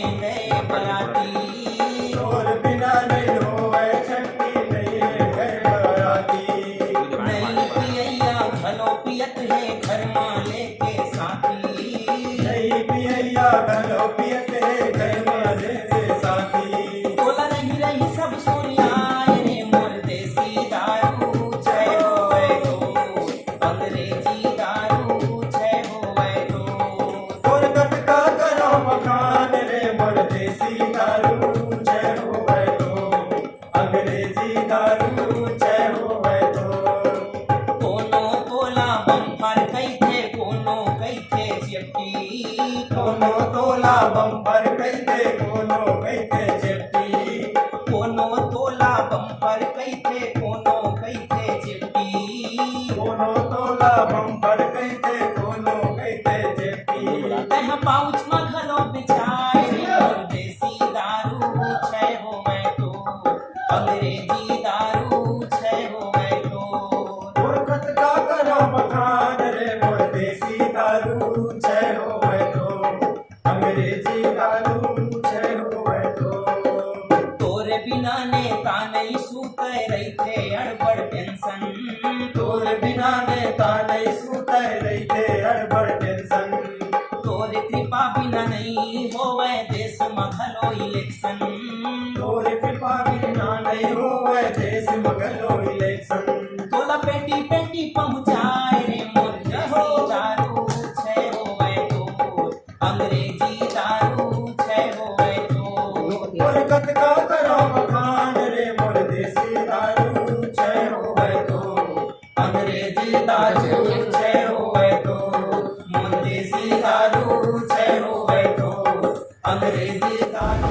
में गए बराती। और बिना नहीं होवे छठी नहीं गए बराती। नहीं पियैया घलो पियत है घर माले के साथी। नहीं पियैया घलो पियत है घर माले के साथी। बोला नहीं रही सब सुनियाए रे मोर देसी दारू जय होवे तो, अंग्रेजी दारू जय होवे तो। और गटका करो मकान रे मोर देसी दारू जय होवे तो, अंग्रेजी दारू जय होवे तो। कोनो तोला बम्पर कैथे कोनो कैथे चिट्टी। कोनो तोला बम्पर कहते कोनो कहते चिट्ठी। कोनो तोला बम्पर कैथे कोनो कैथे चिट्टी। कोनो तोला बम्पर कहते कोनो कहते चिट्ठी। तह पाउच में घलो बिछाए रे मोर देसी दारू छय होवे तो, अंग्रेजी दारू छय होवे तो। और खटका करो मकान रे मोर देसी दारू जय होवे तो, अंग्रेजी दारू जय होवे तो। तोरे बिना नेता नहीं सूते रहते अड़बड़ टेंशन। तोर बिना नेता नहीं सूते रहते अड़बड़ टेंशन। तोरे कृपा बिना नहीं होवे देश में घलो इलेक्शन। तोर कृपा बिना नहीं होवे देश मगलो इलेक्शन। तोला पेटी पेटी पहुंचाए रे मोर देसी दारू छय होवे तो, अंग्रेजी दारू छय होवे तो। और कटका करो मकान रे मोर देसी दारू जय होवे तो, अंग्रेजी दारू जय होवे तो। मोर देसी दारू जय होवे तो, अंग्रेजी दारू